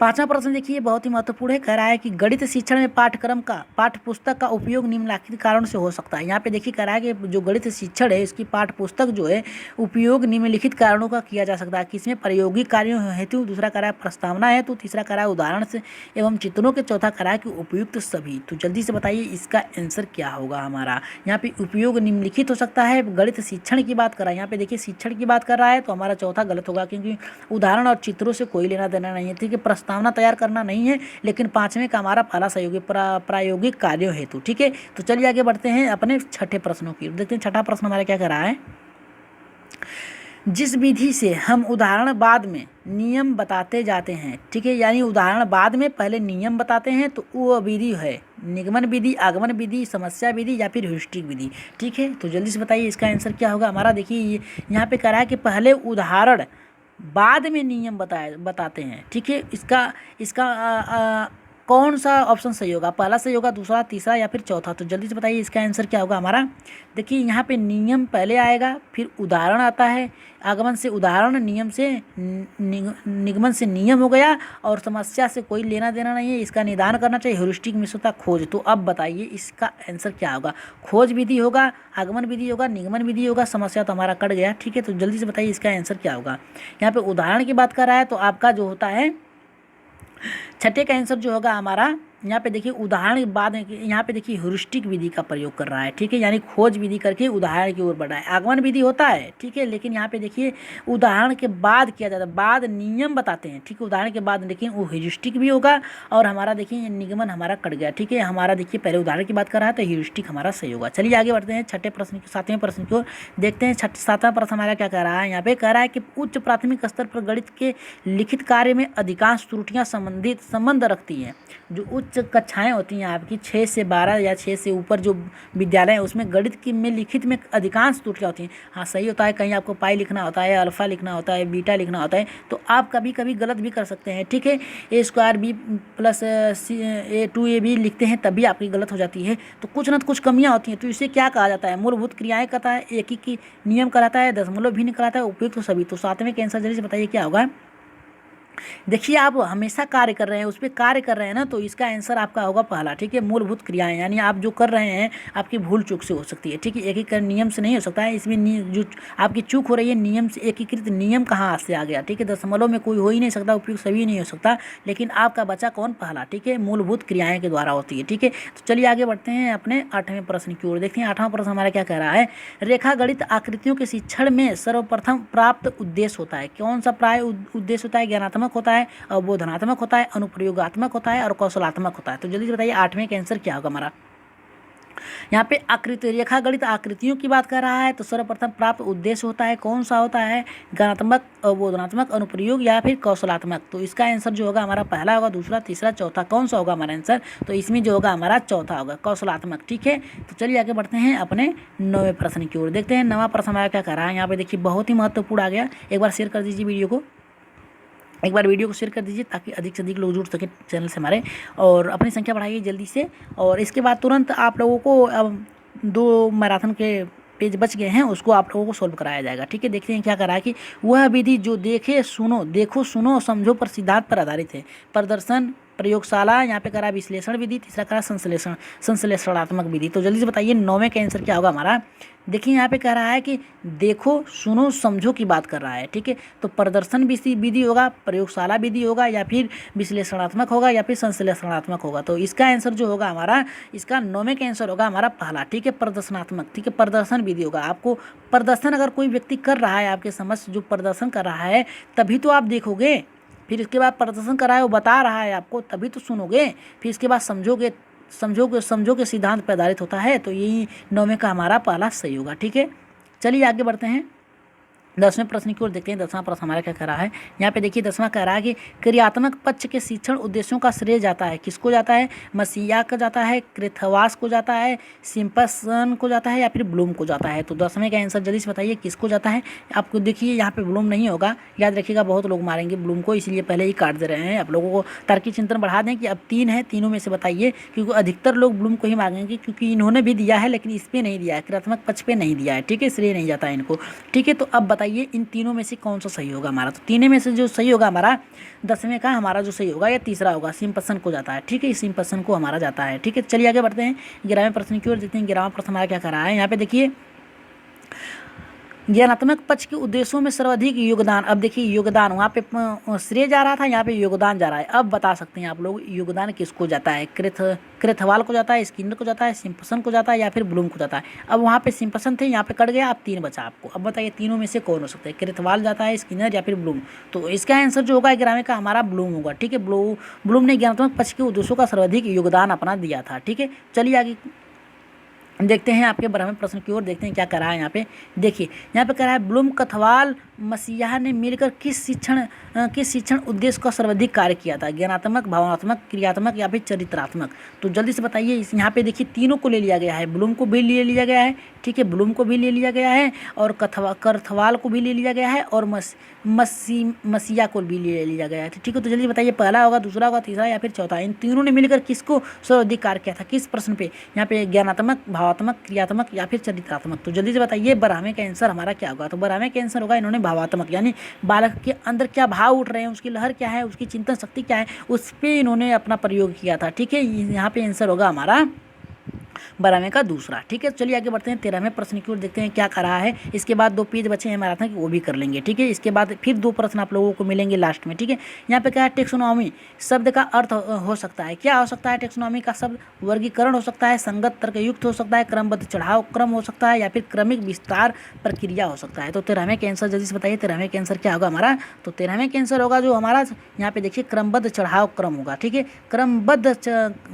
पांचवा प्रश्न देखिए बहुत ही महत्वपूर्ण है। कह रहा है कि गणित शिक्षण में पाठ्य पुस्तक का उपयोग निम्नलिखित कारण से हो सकता है। यहाँ पे देखिए कह रहा है कि जो गणित शिक्षण है इसकी पाठ्य पुस्तक जो है उपयोग निम्नलिखित कारणों का किया जा सकता है। किसमें, प्रायोगिक कार्यों हेतु, दूसरा कह रहा है प्रस्तावना हेतु, तीसरा कह रहा है उदाहरण से एवं चित्रों के, चौथा कह रहा है कि उपयुक्त सभी। तो जल्दी से बताइए इसका आंसर क्या होगा हमारा। यहाँ पे उपयोग निम्नलिखित हो सकता है, गणित शिक्षण की बात कर रहा है। यहाँ पे देखिए शिक्षण की बात कर रहा है तो हमारा चौथा गलत होगा, क्योंकि उदाहरण और चित्रों से कोई लेना देना नहीं है, ठीक है। प्रस्तावना तैयार करना नहीं है, लेकिन पांचवें का हमारा पहला सहयोगी प्रायोगिक कार्यों हेतु, ठीक है। तो चलिए आगे बढ़ते हैं अपने छठे प्रश्नों की, देखते हैं छठा प्रश्न हमारा क्या कर रहा है। जिस विधि से हम उदाहरण बाद में नियम बताते जाते हैं, ठीक है, यानी उदाहरण बाद में पहले नियम बताते हैं, तो वो विधि है निगमन विधि, आगमन विधि, समस्या विधि या फिर ह्यूरिस्टिक विधि, ठीक है। तो जल्दी से बताइए इसका आंसर क्या होगा हमारा। देखिए यहाँ पे कह रहा है कि पहले उदाहरण बाद में नियम बताते हैं, ठीक है। इसका इसका कौन सा ऑप्शन सही होगा, पहला सही होगा, दूसरा, तीसरा या फिर चौथा। तो जल्दी से बताइए इसका आंसर क्या होगा हमारा। देखिए यहाँ पे नियम पहले आएगा, फिर उदाहरण आता है, आगमन से उदाहरण, नियम से निगमन से नियम हो गया, और समस्या से कोई लेना देना नहीं है, इसका निदान करना चाहिए, ह्यूरिस्टिक में होता खोज। तो अब बताइए इसका आंसर क्या होगा। खोज विधि होगा, आगमन विधि होगा, निगमन विधि होगा, समस्या तो हमारा कट गया, ठीक है। तो जल्दी से बताइए इसका आंसर क्या होगा। यहाँ पे उदाहरण की बात कर रहा है, तो आपका जो होता है छठे का आंसर जो होगा हमारा, यहाँ पे देखिए उदाहरण के बाद यहाँ पे देखिए ह्यूरिस्टिक विधि का प्रयोग कर रहा है, ठीक है, यानी खोज विधि करके उदाहरण की ओर बढ़ा है। आगमन विधि होता है, ठीक है, लेकिन यहाँ पे देखिए उदाहरण के बाद किया जाता है, बाद नियम बताते हैं, ठीक है, उदाहरण के बाद देखिए वो ह्यूरिस्टिक भी होगा, और हमारा देखिए निगमन हमारा कट गया, ठीक है। हमारा देखिए पहले उदाहरण की बात कर रहा है, तो ह्यूरिस्टिक हमारा सही होगा। चलिए आगे बढ़ते हैं छठे प्रश्न सातवें प्रश्न की ओर देखते हैं। सातवां प्रश्न हमारा क्या कह रहा है, यहाँ पे कह रहा है कि उच्च प्राथमिक स्तर पर गणित के लिखित कार्य में अधिकांश त्रुटियाँ संबंध रखती हैं। जो उच्च कक्षाएं होती हैं आपकी 6 से 12 या 6 से ऊपर जो विद्यालय है, उसमें गणित की में लिखित में अधिकांश त्रुटियाँ होती हैं। हाँ सही होता है, कहीं आपको पाई लिखना होता है, अल्फ़ा लिखना होता है, बीटा लिखना होता है, तो आप कभी कभी गलत भी कर सकते हैं, ठीक है। A² B प्लस A2AB लिखते हैं तब भी आपकी गलत हो जाती है, तो कुछ ना कुछ कमियाँ होती हैं। तो इसे क्या कहा जाता है, मूलभूत क्रियाएँ कहता है, एक ही की नियम कहलाता है, दशमलव भिन्न कहलाता है, उपयुक्त तो सभी। तो सातवें के आंसर जल्दी से बताइए क्या होगा। देखिए आप हमेशा कार्य कर रहे हैं, उस पर कार्य कर रहे हैं ना, तो इसका आंसर आपका होगा पहला, ठीक है, मूलभूत क्रियाएं, यानी आप जो कर रहे हैं आपकी भूल चूक से हो सकती है, ठीक है, एकीकृत नियम से नहीं हो सकता है। इसमें जो आपकी चूक हो रही है नियम से, एकीकृत नियम कहाँ से आ गया, ठीक है, दशमलव में कोई हो ही नहीं सकता, उपयुक्त सभी नहीं हो सकता, लेकिन आपका बचा कौन, पहला, ठीक है, मूलभूत क्रियाएं के द्वारा होती है, ठीक है। तो चलिए आगे बढ़ते हैं अपने आठवें प्रश्न की ओर। देखते हैं आठवां प्रश्न हमारा क्या कह रहा है। रेखा गणित आकृतियों के शिक्षण में सर्वप्रथम प्राप्त उद्देश्य होता है, कौन सा प्राय उद्देश्य होता है, ज्ञानात्मक होता है, अवबोधनात्मक होता है, अनुप्रयोगात्मक होता है और कौशलात्मक होता है। तो जल्दी से बताइए आठवें का आंसर क्या होगा हमारा। यहाँ पे आकृति रेखा गणित आकृतियों की बात कर रहा है, तो सर्वप्रथम प्राप्त उद्देश्य होता है, कौन सा होता है, ज्ञानात्मक, अवबोधनात्मक, अनुप्रयोग या फिर कौशलात्मक। तो इसका आंसर जो होगा हमारा पहला होगा, दूसरा, तीसरा, चौथा, कौन सा होगा हमारा आंसर। तो इसमें जो होगा हमारा चौथा होगा, कौशलात्मक, ठीक है। तो चलिए आगे बढ़ते हैं अपने नौवें प्रश्न की ओर। देखते हैं नवा प्रश्न हमारा क्या कर रहा है। यहाँ पे देखिए बहुत ही महत्वपूर्ण आ गया, एक बार शेयर कर दीजिए वीडियो को, एक बार वीडियो को शेयर कर दीजिए ताकि अधिक से अधिक लोग जुड़ सके चैनल से हमारे, और अपनी संख्या बढ़ाइए जल्दी से। और इसके बाद तुरंत आप लोगों को अब 2 मैराथन के पेज बच गए हैं, उसको आप लोगों को सोल्व कराया जाएगा, ठीक है। देखते हैं क्या करा है कि वह विधि जो देखो सुनो समझो पर सिद्धांत पर आधारित है। प्रदर्शन, प्रयोगशाला, यहाँ पे करा विश्लेषण विधि, तीसरा करा संश्लेषणात्मक विधि। तो जल्दी से बताइए नौवें का आंसर क्या होगा हमारा। देखिए यहाँ पे कह रहा है कि देखो सुनो समझो की बात कर रहा है, ठीक है। तो प्रदर्शन विधि होगा, प्रयोगशाला विधि होगा, या फिर विश्लेषणात्मक होगा, या फिर संश्लेषणात्मक होगा। तो इसका आंसर जो होगा हमारा, इसका नौवें का आंसर होगा हमारा पहला, ठीक है, प्रदर्शनात्मक, ठीक है, प्रदर्शन विधि होगा। आपको प्रदर्शन अगर कोई व्यक्ति कर रहा है आपके समक्ष, जो प्रदर्शन कर रहा है तभी तो आप देखोगे, फिर इसके बाद प्रदर्शन कर रहा है वो बता रहा है आपको, तभी तो सुनोगे, फिर इसके बाद समझो के सिद्धांत पर आधारित होता है। तो यही नौवें का हमारा पहला सही होगा, ठीक है। चलिए आगे बढ़ते हैं 10वें प्रश्न की ओर देखते हैं। 10वां प्रश्न हमारा क्या कह रहा है। यहाँ पे देखिए 10वां कह रहा है कि क्रियात्मक पक्ष के शिक्षण उद्देश्यों का श्रेय जाता है, किसको जाता है, मसीहा को जाता है, क्रेथवास को जाता है, सिम्पसन को जाता है, या फिर ब्लूम को जाता है। तो 10वें का आंसर जल्दी से बताइए किसको जाता है। आपको देखिए यहाँ पे ब्लूम नहीं होगा, याद रखिएगा, बहुत लोग मारेंगे ब्लूम को, इसलिए पहले ही काट दे रहे हैं। आप लोगों को तार्किक चिंतन बढ़ा दें कि अब 3 है, तीनों में से बताइए, क्योंकि अधिकतर लोग ब्लूम को ही मांगेंगे, क्योंकि इन्होंने भी दिया है लेकिन इस पर नहीं दिया है, क्रियात्मक पक्ष पे नहीं दिया है, ठीक है, श्रेय नहीं जाता है इनको, ठीक है। तो अब बताइए इन तीनों में से कौन सा सही होगा हमारा। तो तीनों में से जो सही होगा हमारा 10वें का हमारा जो सही होगा, या तीसरा होगा, सिम्पसन को जाता है, ठीक है, सिम्पसन को हमारा जाता है, ठीक है। चलिए आगे बढ़ते हैं 11वें प्रश्न की ओर देखते हैं। 11वां प्रश्न हमारा क्या कर रहा है। यहाँ पे देखिए ज्ञानात्मक पक्ष के उद्देश्यों में सर्वाधिक योगदान, अब देखिए योगदान वहाँ पे श्रेय जा रहा था, यहाँ पे योगदान जा रहा है। अब बता सकते हैं आप लोग योगदान किसको जाता है, क्रेथवाल को जाता है, स्किनर को जाता है, सिम्पसन को जाता है, या फिर ब्लूम को जाता है। अब वहाँ पे सिम्पसन थे, यहाँ पे कट गया, अब 3 बचा आपको। अब बताइए तीनों में से कौन हो सकता है, क्रेथवाल जाता है, स्किनर या फिर ब्लूम। तो इसका आंसर जो होगा 11वें का हमारा ब्लूम होगा, ठीक है। ब्लूम ने ज्ञानात्मक पक्ष के उद्देश्यों का सर्वाधिक योगदान अपना दिया था, ठीक है। चलिए आगे देखते हैं आपके 12वें प्रश्न की ओर, देखते हैं क्या करा है। यहाँ पे देखिए, यहाँ पे कह रहा है ब्लूम, क्रेथवाल, मसीहा ने मिलकर किस शिक्षण उद्देश्य का सर्वाधिक कार्य किया था? ज्ञानात्मक, भावनात्मक, क्रियात्मक या फिर चरित्रात्मक? तो जल्दी से बताइए। इस यहाँ पे देखिए तीनों को ले लिया गया है, ब्लूम को भी ले लिया गया है, ठीक है, ब्लूम को भी ले लिया गया है, और कर्थवाल को भी ले लिया गया है, और मसीहा को भी ले लिया गया है, ठीक है। तो जल्दी बताइए, पहला होगा, दूसरा होगा, तीसरा या फिर चौथा? इन तीनों ने मिलकर किसको सर्वाधिक कार्य किया था? किस प्रश्न पे? यहाँ पे ज्ञानात्मक, भावात्मक, क्रियात्मक या फिर चरित्रात्मक? तो जल्दी से बताइए बराहमे का आंसर हमारा क्या होगा? तो बराहमे का आंसर होगा इन्होंने भावात्मक, यानी बालक के अंदर क्या भाव उठ रहे हैं, उसकी लहर क्या है, उसकी चिंतन शक्ति क्या है, उस पर इन्होंने अपना प्रयोग किया था, ठीक है। यहाँ पे आंसर होगा हमारा 12वें का दूसरा, ठीक है। चलिए आगे बढ़ते हैं 13वें प्रश्न की ओर, देखते हैं क्या कर रहा है। इसके बाद 2 पेज बचे हैं मैराथन के, वो भी कर लेंगे, ठीक है। इसके बाद फिर 2 प्रश्न आप लोगों को मिलेंगे लास्ट में, ठीक है। यहाँ पे क्या है, टेक्सोनॉमी शब्द का अर्थ हो सकता है, क्या हो सकता है टेक्सोनॉमी का शब्द? वर्गीकरण हो सकता है, संगत तर्कयुक्त हो सकता है, क्रमबद्ध चढ़ाव क्रम हो सकता है, या फिर क्रमिक विस्तार प्रक्रिया हो सकता है। तो 13वें के आंसर जल्दी से बताइए, 13वें के आंसर क्या होगा हमारा? तो 13वें के आंसर होगा जो हमारा यहाँ पे देखिए क्रमबद्ध चढ़ाव क्रम होगा, ठीक है। क्रमबद्ध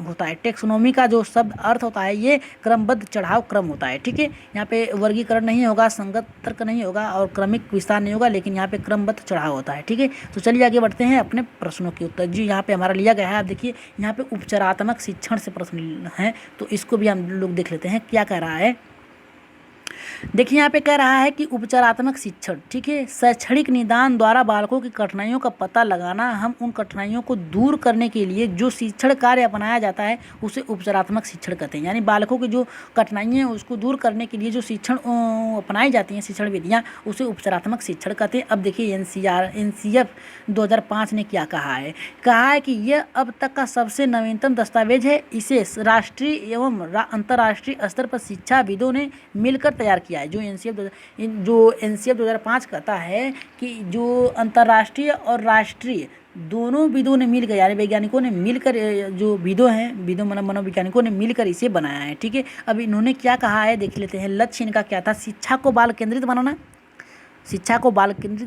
होता है, टेक्सोनॉमी का जो शब्द अर्थ होता है ये क्रमबद्ध चढ़ाव क्रम होता है, ठीक है। यहाँ पे वर्गीकरण नहीं होगा, संगत तर्क नहीं होगा, और क्रमिक विस्तार नहीं होगा, लेकिन यहाँ पे क्रमबद्ध चढ़ाव होता है, ठीक है। तो चलिए आगे बढ़ते हैं अपने प्रश्नों के उत्तर। जी यहाँ पे हमारा लिया गया है, आप देखिए यहाँ पे उपचारात्मक शिक्षण से प्रश्न है, तो इसको भी हम लोग देख लेते हैं क्या कह रहा है। देखिए यहाँ पे कह रहा है कि उपचारात्मक शिक्षण, ठीक है, शैक्षणिक निदान द्वारा बालकों की कठिनाइयों का पता लगाना, हम उन कठिनाइयों को दूर करने के लिए जो शिक्षण कार्य अपनाया जाता है उसे उपचारात्मक शिक्षण कहते हैं। यानी बालकों की जो कठिनाइयाँ हैं उसको दूर करने के लिए जो शिक्षण अपनाई जाती हैं, शिक्षण विधियाँ, उसे उपचारात्मक शिक्षण कहते हैं। अब देखिए NCF 2005 ने क्या कहा है कि यह अब तक का सबसे नवीनतम दस्तावेज है, इसे राष्ट्रीय एवं अंतर्राष्ट्रीय स्तर पर शिक्षाविदों ने मिलकर तैयार किया है। जो NCF 2005 कहता है कि जो अंतर्राष्ट्रीय और राष्ट्रीय दोनों विदों ने मिलकर, यानी वैज्ञानिकों ने मिलकर, जो विदों मनोवैज्ञानिकों ने मिलकर इसे बनाया है, ठीक है। अब इन्होंने क्या कहा है देख लेते हैं। लक्ष्य इनका क्या था? शिक्षा को बाल केंद्रित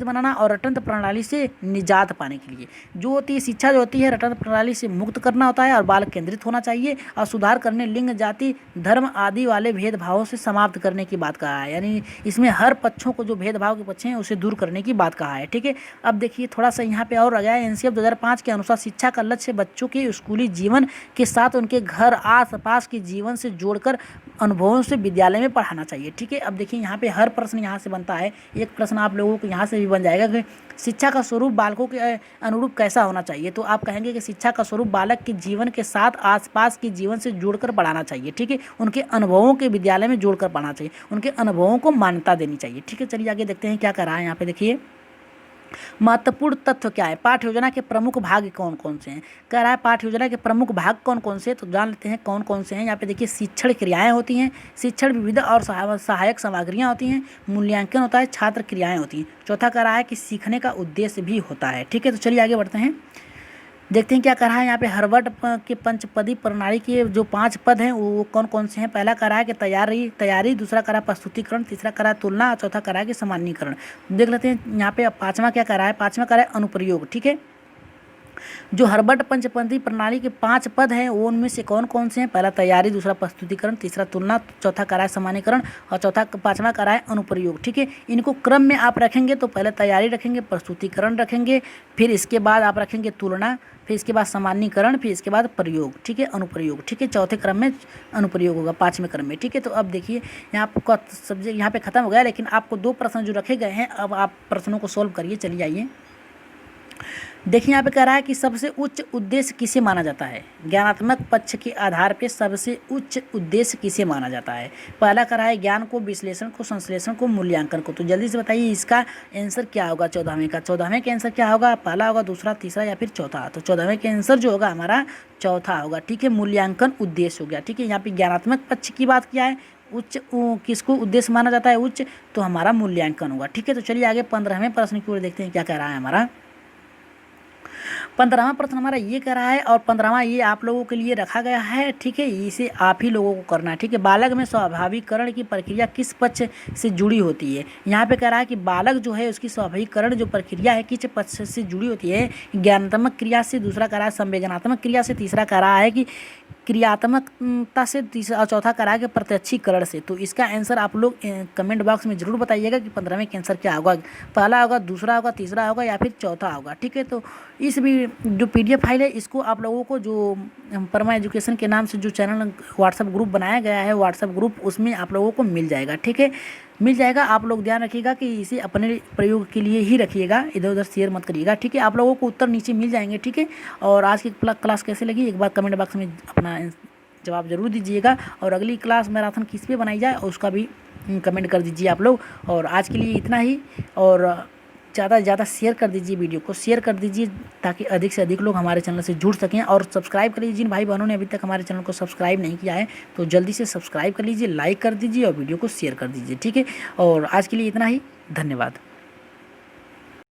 बनाना और रटंत्र प्रणाली से निजात पाने के लिए जो होती है शिक्षा, जो होती है रटंत्र प्रणाली से मुक्त करना होता है और बाल केंद्रित होना चाहिए, और सुधार करने, लिंग, जाति, धर्म आदि वाले भेदभावों से समाप्त करने की बात कहा है। यानी इसमें हर पक्षों को, जो भेदभाव के पक्ष हैं उसे दूर करने की बात कहा है, ठीक है। अब देखिए थोड़ा सा यहाँ पे और आ गया है। NCF 2005 के अनुसार शिक्षा का लक्ष्य बच्चों के स्कूली जीवन के साथ उनके घर आस पास के जीवन से जोड़कर अनुभवों से विद्यालय में पढ़ाना चाहिए, ठीक है। अब देखिए यहाँ पे हर प्रश्न यहाँ से बनता है। एक प्रश्न आप लोगों को यहाँ से भी बन जाएगा कि शिक्षा का स्वरूप बालकों के अनुरूप कैसा होना चाहिए। तो आप कहेंगे कि शिक्षा का स्वरूप बालक के जीवन के साथ आसपास के जीवन से जोड़कर पढ़ाना चाहिए, ठीक है। उनके अनुभवों के विद्यालय में जोड़कर पढ़ाना चाहिए, उनके अनुभवों को मान्यता देनी चाहिए, ठीक है। चलिए आगे देखते हैं क्या कर रहा है यहाँ पे। देखिए महत्वपूर्ण तत्व क्या है, पाठ्य योजना के प्रमुख भाग कौन कौन से हैं। कह रहा है पाठ्य योजना के प्रमुख भाग कौन कौन से, तो जान लेते हैं कौन कौन से हैं। यहाँ पे देखिए शिक्षण क्रियाएं होती हैं, शिक्षण विविध और सहायक सामग्रियाँ होती हैं, मूल्यांकन होता है, छात्र क्रियाएं होती हैं। चौथा कह रहा है कि सीखने का उद्देश्य भी होता है, ठीक है। तो चलिए आगे बढ़ते हैं, देखते हैं क्या कर रहा है यहाँ पे। हार्वर्ड के पंचपदी प्रणाली के जो 5 पद हैं वो कौन कौन से हैं। पहला कर रहा है कि तैयारी, दूसरा कर रहा है प्रस्तुतिकरण, तीसरा कर रहा है तुलना, और चौथा कर रहा है कि सामान्यीकरण। देख लेते हैं यहाँ पे। पाँचवा क्या कर रहा है, पाँचवा कर रहा है अनुप्रयोग, ठीक है। जो हार्वर्ड पंचपदी प्रणाली के 5 पद हैं वो उनमें से कौन कौन से हैं। पहला तैयारी, दूसरा प्रस्तुतिकरण, तीसरा तुलना, चौथा कर रहा है सामान्यीकरण, और पाँचवा कर रहा है अनुप्रयोग, ठीक है। इनको क्रम में आप रखेंगे तो पहले तैयारी रखेंगे, प्रस्तुतिकरण रखेंगे, फिर इसके बाद आप रखेंगे तुलना, फिर इसके बाद सामान्यीकरण, फिर इसके बाद प्रयोग, ठीक है, अनुप्रयोग, ठीक है। चौथे क्रम में अनुप्रयोग होगा, 5वें क्रम में, ठीक है। तो अब देखिए यहाँ आपका सब्जेक्ट यहाँ पे खत्म हो गया, लेकिन आपको 2 प्रश्न जो रखे गए हैं, अब आप प्रश्नों को सोल्व करिए। चलिए आइए देखिए यहाँ पे कह रहा है कि सबसे उच्च उद्देश्य किसे माना जाता है। ज्ञानात्मक पक्ष के आधार पे सबसे उच्च उद्देश्य किसे माना जाता है। पहला कह रहा है ज्ञान को, विश्लेषण को, संश्लेषण को, मूल्यांकन को। तो जल्दी से बताइए इसका आंसर क्या होगा 14वें का। 14वें का आंसर क्या होगा, पहला होगा, दूसरा, तीसरा या फिर चौथा। तो 14वें का आंसर जो होगा हमारा चौथा होगा, ठीक है। मूल्यांकन उद्देश्य हो गया, ठीक है। यहाँ पे ज्ञानात्मक पक्ष की बात किया है, उच्च किसको उद्देश्य माना जाता है उच्च, तो हमारा मूल्यांकन होगा, ठीक है। तो चलिए आगे 15वें प्रश्न की ओर देखते हैं क्या कह रहा है हमारा। 15वां प्रश्न हमारा ये कह रहा है, और 15वां ये आप लोगों के लिए रखा गया है, ठीक है। इसे आप ही लोगों को करना है, ठीक है। बालक में स्वाभाविकरण की प्रक्रिया किस पक्ष से जुड़ी होती है। यहाँ पे कह रहा है कि बालक जो है उसकी स्वाभाविकरण जो प्रक्रिया है किस पक्ष से जुड़ी होती है। ज्ञानात्मक क्रिया से, दूसरा कह रहा है संवेदनात्मक क्रिया से, तीसरा कह रहा है कि क्रियात्मकता से, तीसरा और चौथा करा है कि प्रत्यक्षीकरण से। तो इसका आंसर आप लोग कमेंट बॉक्स में ज़रूर बताइएगा कि 15वें के आंसर क्या होगा, पहला होगा, दूसरा होगा, तीसरा होगा या फिर चौथा होगा। ठीक है, तो इस भी जो PDF फाइल है इसको आप लोगों को जो परमा एजुकेशन के नाम से जो चैनल व्हाट्सएप ग्रुप बनाया गया है, व्हाट्सएप ग्रुप, उसमें आप लोगों को मिल जाएगा। ठीक है, मिल जाएगा। आप लोग ध्यान रखिएगा कि इसे अपने प्रयोग के लिए ही रखिएगा, इधर उधर शेयर मत करिएगा। ठीक है, आप लोगों को उत्तर नीचे मिल जाएंगे। ठीक है, और आज की क्लास कैसे लगी एक बार कमेंट बॉक्स में अपना जवाब जरूर दीजिएगा। और अगली क्लास मैराथन किस पे बनाई जाए उसका भी कमेंट कर दीजिए आप लोग। और आज के लिए इतना ही, और ज़्यादा से ज़्यादा शेयर कर दीजिए, वीडियो को शेयर कर दीजिए ताकि अधिक से अधिक लोग हमारे चैनल से जुड़ सकें। और सब्सक्राइब कर लीजिए, जिन भाई बहनों ने अभी तक हमारे चैनल को सब्सक्राइब नहीं किया है तो जल्दी से सब्सक्राइब कर लीजिए, लाइक कर दीजिए और वीडियो को शेयर कर दीजिए। ठीक है, और आज के लिए इतना ही, धन्यवाद।